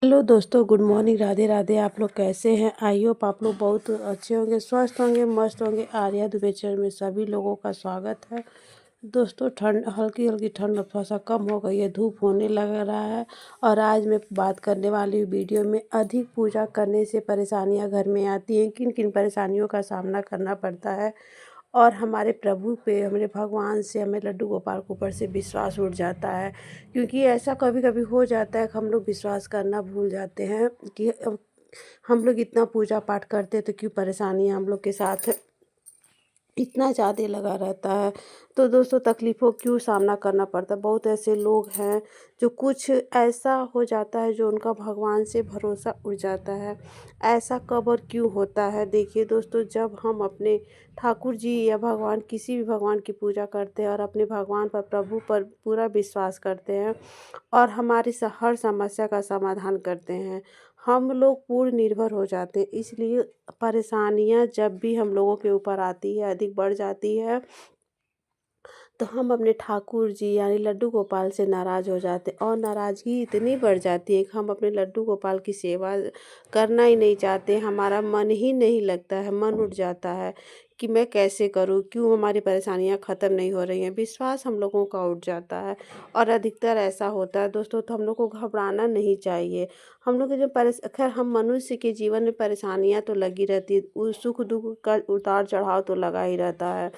Hello दोस्तों, good morning, Radhe Radhe. आप लोग कैसे हैं? आई होप आप लोग बहुत अच्छे होंगे, स्वस्थ होंगे, मस्त होंगे। आर्या दुबे चैनल में सभी लोगों का स्वागत है। दोस्तों, ठंड हल्की हल्की ठंड थोड़ा सा कम हो गई है, धूप होने लग रहा है। और आज मैं बात करने वाली हूँ वीडियो में, अधिक पूजा करने से परेशानियाँ घर में आती हैं, किन किन परेशानियों का सामना करना पड़ता है। और हमारे प्रभु पे, हमारे भगवान से, हमें लड्डू गोपाल के ऊपर से विश्वास उठ जाता है। क्योंकि ऐसा कभी कभी हो जाता है कि हम लोग विश्वास करना भूल जाते हैं कि हम लोग इतना पूजा पाठ करते हैं तो क्यों परेशानियाँ हम लोग के साथ इतना ज़्यादा लगा रहता है। तो दोस्तों, तकलीफ़ों क्यों सामना करना पड़ता है। बहुत ऐसे लोग हैं जो कुछ ऐसा हो जाता है जो उनका भगवान से भरोसा उठ जाता है। ऐसा कब और क्यों होता है? देखिए दोस्तों, जब हम अपने ठाकुर जी या भगवान, किसी भी भगवान की पूजा करते हैं और अपने भगवान पर, प्रभु पर पूरा विश्वास करते हैं और हमारी हर समस्या का समाधान करते हैं, हम लोग पूर्ण निर्भर हो जाते हैं। इसलिए परेशानियाँ जब भी हम लोगों के ऊपर आती है, अधिक बढ़ जाती है, तो हम अपने ठाकुर जी यानी लड्डू गोपाल से नाराज़ हो जाते हैं। और नाराज़गी इतनी बढ़ जाती है कि हम अपने लड्डू गोपाल की सेवा करना ही नहीं चाहते। हमारा मन ही नहीं लगता है, मन उठ जाता है कि मैं कैसे करूं, क्यों हमारी परेशानियां ख़त्म नहीं हो रही हैं। विश्वास हम लोगों का उठ जाता है और अधिकतर ऐसा होता है दोस्तों। तो हम लोग को घबराना नहीं चाहिए। हम लोग के जो खैर, हम मनुष्य के जीवन में परेशानियां तो लगी रहती है, सुख दुख का उतार चढ़ाव तो लगा ही रहता है।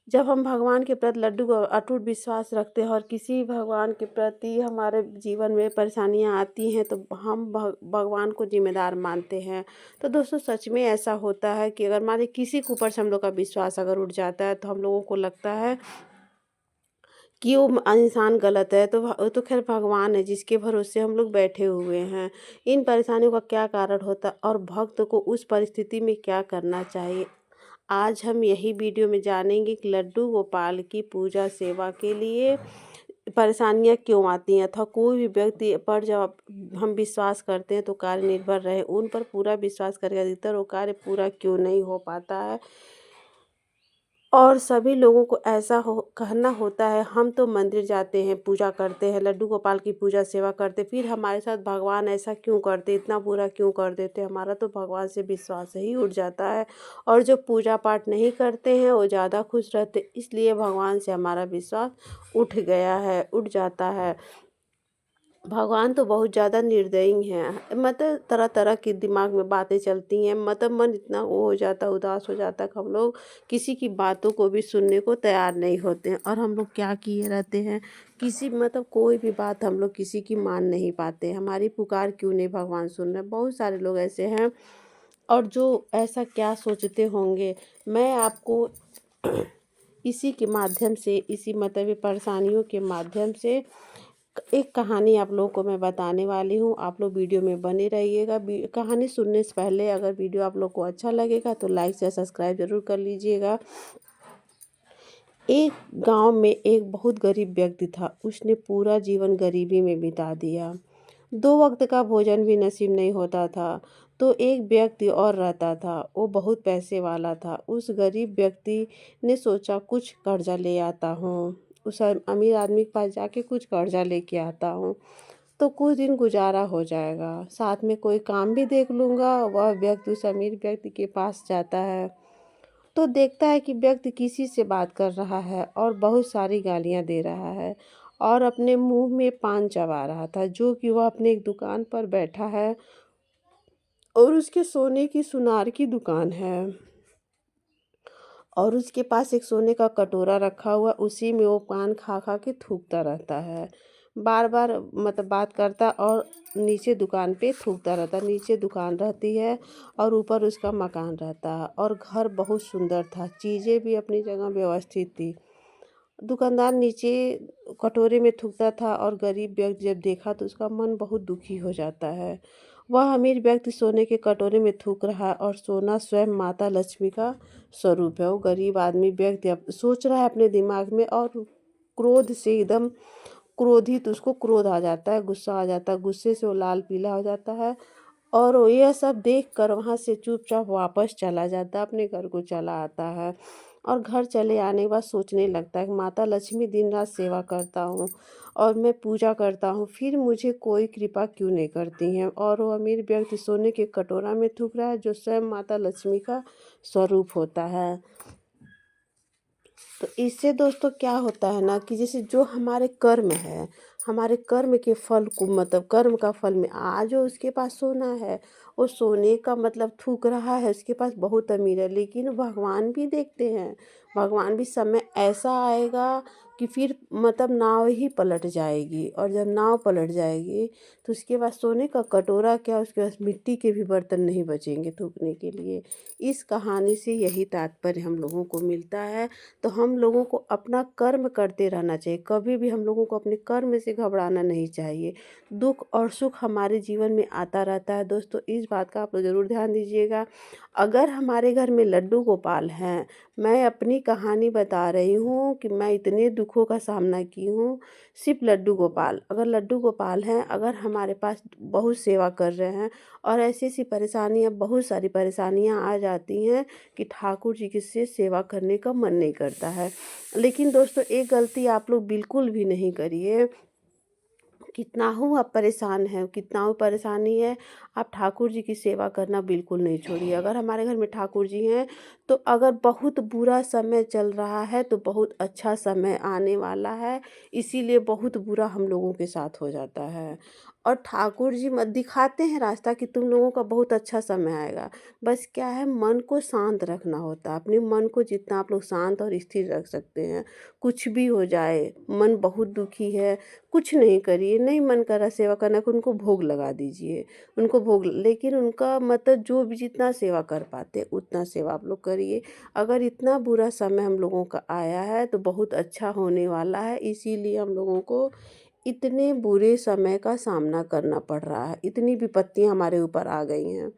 जब हम भगवान के प्रति लड्डू को अटूट विश्वास रखते हैं और किसी भगवान के प्रति हमारे जीवन में परेशानियां आती हैं, तो हम भगवान को जिम्मेदार मानते हैं। तो दोस्तों, सच में ऐसा होता है कि अगर हमारे किसी के ऊपर से हम लोग का विश्वास अगर उठ जाता है, तो हम लोगों को लगता है कि वो इंसान गलत है। तो वो तो खैर भगवान है जिसके भरोसे हम लोग बैठे हुए हैं। इन परेशानियों का क्या कारण होता है और भक्त को उस परिस्थिति में क्या करना चाहिए, आज हम यही वीडियो में जानेंगे कि लड्डू गोपाल की पूजा सेवा के लिए परेशानियाँ क्यों आती हैं, अथवा कोई भी व्यक्ति पर जब हम विश्वास करते हैं तो कार्य निर्भर रहे, उन पर पूरा विश्वास करके अधिकतर वो कार्य पूरा क्यों नहीं हो पाता है। और सभी लोगों को ऐसा हो कहना होता है, हम तो मंदिर जाते हैं, पूजा करते हैं, लड्डू गोपाल की पूजा सेवा करते, फिर हमारे साथ भगवान ऐसा क्यों करते, इतना बुरा क्यों कर देते, हमारा तो भगवान से विश्वास ही उठ जाता है। और जो पूजा पाठ नहीं करते हैं वो ज़्यादा खुश रहते, इसलिए भगवान से हमारा विश्वास उठ गया है, उठ जाता है। भगवान तो बहुत ज़्यादा निर्दयी हैं, मतलब तरह तरह की दिमाग में बातें चलती हैं, मतलब मन इतना वो हो जाता है, उदास हो जाता है कि हम लोग किसी की बातों को भी सुनने को तैयार नहीं होते हैं। और हम लोग क्या किए रहते हैं, किसी मतलब कोई भी बात हम लोग किसी की मान नहीं पाते। हमारी पुकार क्यों नहीं भगवान सुन रहे? बहुत सारे लोग ऐसे हैं और जो ऐसा क्या सोचते होंगे। मैं आपको इसी के माध्यम से, इसी मतलब परेशानियों के माध्यम से एक कहानी आप लोगों को मैं बताने वाली हूँ। आप लोग वीडियो में बने रहिएगा। कहानी सुनने से पहले अगर वीडियो आप लोग को अच्छा लगेगा तो लाइक से सब्सक्राइब जरूर कर लीजिएगा। एक गांव में एक बहुत गरीब व्यक्ति था। उसने पूरा जीवन गरीबी में बिता दिया। 2 वक्त का भोजन भी नसीब नहीं होता था। तो एक व्यक्ति और रहता था, वो बहुत पैसे वाला था। उस गरीब व्यक्ति ने सोचा कुछ कर्जा ले आता हूँ, उस अमीर आदमी के पास जाके कुछ कर्जा लेके आता हूँ, तो कुछ दिन गुजारा हो जाएगा, साथ में कोई काम भी देख लूँगा। वह व्यक्ति उस अमीर व्यक्ति के पास जाता है तो देखता है कि व्यक्ति किसी से बात कर रहा है और बहुत सारी गालियां दे रहा है और अपने मुंह में पान चबा रहा था, जो कि वह अपने एक दुकान पर बैठा है और उसके सोने की सुनार की दुकान है और उसके पास एक सोने का कटोरा रखा हुआ, उसी में वो पान खा खा के थूकता रहता है। बार बार मतलब बात करता और नीचे दुकान पे थूकता रहता। नीचे दुकान रहती है और ऊपर उसका मकान रहता है और घर बहुत सुंदर था, चीज़ें भी अपनी जगह व्यवस्थित थी। दुकानदार नीचे कटोरे में थूकता था और गरीब व्यक्ति जब देखा तो उसका मन बहुत दुखी हो जाता है। वह अमीर व्यक्ति सोने के कटोरे में थूक रहा है और सोना स्वयं माता लक्ष्मी का स्वरूप है। वो गरीब आदमी व्यक्ति अब सोच रहा है अपने दिमाग में और क्रोध से एकदम क्रोधित, उसको क्रोध आ जाता है, गुस्सा आ जाता है, गुस्से से वो लाल पीला हो जाता है और वो यह सब देख कर वहाँ से चुपचाप वापस चला जाता है, अपने घर को चला आता है। और घर चले आने के बाद सोचने लगता है कि माता लक्ष्मी दिन रात सेवा करता हूँ और मैं पूजा करता हूँ, फिर मुझे कोई कृपा क्यों नहीं करती हैं। और वो अमीर व्यक्ति सोने के कटोरा में थूक रहा है जो स्वयं माता लक्ष्मी का स्वरूप होता है। तो इससे दोस्तों क्या होता है ना कि जैसे जो हमारे कर्म है, हमारे कर्म के फल को मतलब कर्म का फल में आज जो उसके पास सोना है, वो सोने का मतलब थूक रहा है, उसके पास बहुत अमीर है, लेकिन भगवान भी देखते हैं। भगवान भी समय ऐसा आएगा कि फिर मतलब नाव ही पलट जाएगी, और जब नाव पलट जाएगी तो उसके बाद सोने का कटोरा क्या, उसके पास मिट्टी के भी बर्तन नहीं बचेंगे थूकने के लिए। इस कहानी से यही तात्पर्य हम लोगों को मिलता है। तो हम लोगों को अपना कर्म करते रहना चाहिए, कभी भी हम लोगों को अपने कर्म से घबराना नहीं चाहिए। दुख और सुख हमारे जीवन में आता रहता है दोस्तों, इस बात का आप लोग ज़रूर ध्यान दीजिएगा। अगर हमारे घर में लड्डू गोपाल हैं, मैं अपनी कहानी बता रही हूँ कि मैं इतने दुखों का सामना की हूँ। सिर्फ लड्डू गोपाल, अगर लड्डू गोपाल हैं, अगर हमारे पास बहुत सेवा कर रहे हैं और ऐसी ऐसी परेशानियाँ, बहुत सारी परेशानियाँ आ जाती हैं कि ठाकुर जी की से सेवा करने का मन नहीं करता है। लेकिन दोस्तों एक गलती आप लोग बिल्कुल भी नहीं करिए, कितना हो आप परेशान हैं, कितना हो परेशानी है, आप ठाकुर जी की सेवा करना बिल्कुल नहीं छोड़िए। अगर हमारे घर में ठाकुर जी हैं, तो अगर बहुत बुरा समय चल रहा है तो बहुत अच्छा समय आने वाला है, इसीलिए बहुत बुरा हम लोगों के साथ हो जाता है। और ठाकुर जी दिखाते हैं रास्ता कि तुम लोगों का बहुत अच्छा समय आएगा। बस क्या है, मन को शांत रखना होता है। अपने मन को जितना आप लोग शांत और स्थिर रख सकते हैं, कुछ भी हो जाए, मन बहुत दुखी है, कुछ नहीं करिए, नहीं मन कर रहा सेवा करने का, उनको भोग लगा दीजिए, उनको भोग, लेकिन उनका मतलब जो भी जितना सेवा कर पाते उतना सेवा आप लोग करिए। अगर इतना बुरा समय हम लोगों का आया है तो बहुत अच्छा होने वाला है, इसीलिए हम लोगों को इतने बुरे समय का सामना करना पड़ रहा है, इतनी विपत्तियाँ हमारे ऊपर आ गई हैं।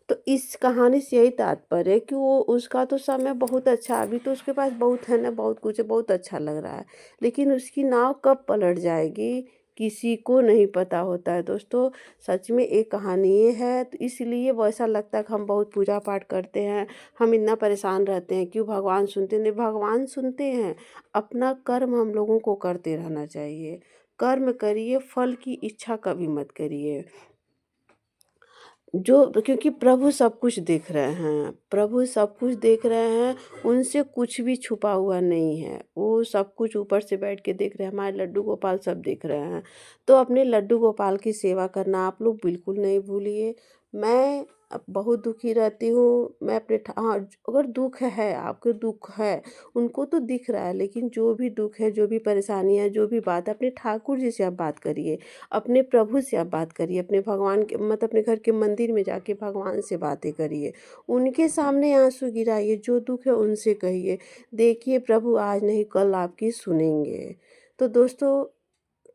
तो इस कहानी से यही तात्पर्य है कि वो उसका तो समय बहुत अच्छा, अभी तो उसके पास बहुत है ना, बहुत कुछ है, बहुत अच्छा लग रहा है, लेकिन उसकी नाव कब पलट जाएगी किसी को नहीं पता होता है दोस्तों। सच में एक कहानी ये है, तो इसलिए वो ऐसा लगता है कि हम बहुत पूजा पाठ करते हैं, हम इतना परेशान रहते हैं, क्यों भगवान सुनते नहीं, भगवान सुनते हैं। अपना कर्म हम लोगों को करते रहना चाहिए, कर्म करिए, फल की इच्छा कभी मत करिए। जो क्योंकि प्रभु सब कुछ देख रहे हैं, प्रभु सब कुछ देख रहे हैं, उनसे कुछ भी छुपा हुआ नहीं है, वो सब कुछ ऊपर से बैठ के देख रहे हैं, हमारे लड्डू गोपाल सब देख रहे हैं। तो अपने लड्डू गोपाल की सेवा करना आप लोग बिल्कुल नहीं भूलिए। मैं अब बहुत दुखी रहती हूँ, मैं अपने हाँ, अगर दुख है, आपको दुख है, उनको तो दिख रहा है, लेकिन जो भी दुख है, जो भी परेशानी है, जो भी बात है, अपने ठाकुर जी से आप बात करिए, अपने प्रभु से आप बात करिए, अपने भगवान के मतलब अपने घर के मंदिर में जाके भगवान से बातें करिए, उनके सामने आंसू गिराइए, जो दुख है उनसे कहिए, देखिए प्रभु आज नहीं कल आपकी सुनेंगे। तो दोस्तों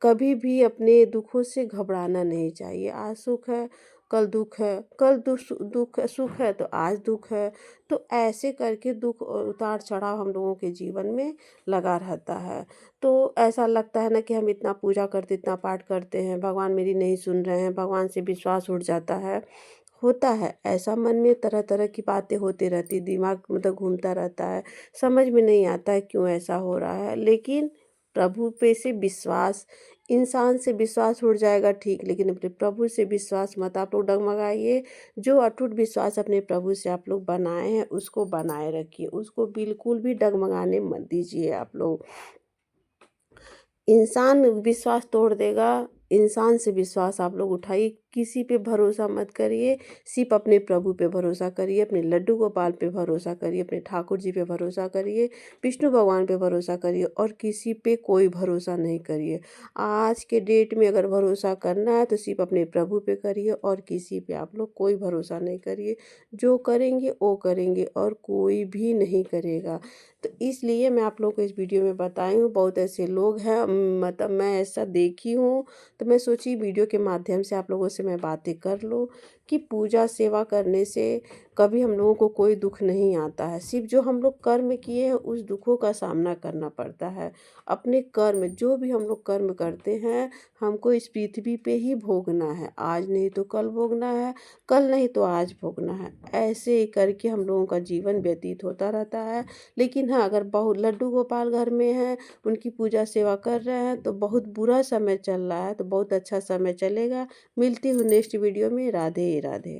कभी भी अपने दुखों से घबराना नहीं चाहिए, आज सुख है कल दुख है, कल दुख सुख है तो आज दुख है। तो ऐसे करके दुख और उतार चढ़ाव हम लोगों के जीवन में लगा रहता है। तो ऐसा लगता है ना कि हम इतना पूजा करते, इतना पाठ करते हैं, भगवान मेरी नहीं सुन रहे हैं, भगवान से विश्वास उठ जाता है। होता है ऐसा, मन में तरह तरह की बातें होती रहती, दिमाग मतलब घूमता रहता है, समझ में नहीं आता है क्यों ऐसा हो रहा है। लेकिन प्रभु पे से विश्वास, इंसान से विश्वास उठ जाएगा ठीक, लेकिन अपने प्रभु से विश्वास मत आप लोग डगमगाइए। जो अटूट विश्वास अपने प्रभु से आप लोग बनाए हैं उसको बनाए रखिए, उसको बिल्कुल भी डगमगाने मत दीजिए आप लोग। इंसान विश्वास तोड़ देगा, इंसान से विश्वास आप लोग उठाइए, किसी पे भरोसा मत करिए, सिर्फ अपने प्रभु पे भरोसा करिए, अपने लड्डू गोपाल पे भरोसा करिए, अपने ठाकुर जी पे भरोसा करिए, विष्णु भगवान पे भरोसा करिए, और किसी पे कोई भरोसा नहीं करिए। आज के डेट में अगर भरोसा करना है तो सिर्फ अपने प्रभु पे करिए, और किसी पे आप लोग कोई भरोसा नहीं करिए। जो करेंगे वो करेंगे और कोई भी नहीं करेगा। तो इसलिए मैं आप लोगों को इस वीडियो में बताई हूँ। बहुत ऐसे लोग हैं, मतलब मैं ऐसा देखी हूँ, तो मैं सोची वीडियो के माध्यम से आप लोगों से मैं बातें कर लूँ कि पूजा सेवा करने से कभी हम लोगों को कोई दुख नहीं आता है। सिर्फ जो हम लोग कर्म किए हैं उस दुखों का सामना करना पड़ता है। अपने कर्म, जो भी हम लोग कर्म करते हैं, हमको इस पृथ्वी पे ही भोगना है। आज नहीं तो कल भोगना है, कल नहीं तो आज भोगना है। ऐसे ही करके हम लोगों का जीवन व्यतीत होता रहता है। लेकिन हाँ, अगर बहुत लड्डू गोपाल घर में हैं, उनकी पूजा सेवा कर रहे हैं, तो बहुत बुरा समय चल रहा है, तो बहुत अच्छा समय चलेगा। मिलती हूँ नेक्स्ट वीडियो में। राधे राधे।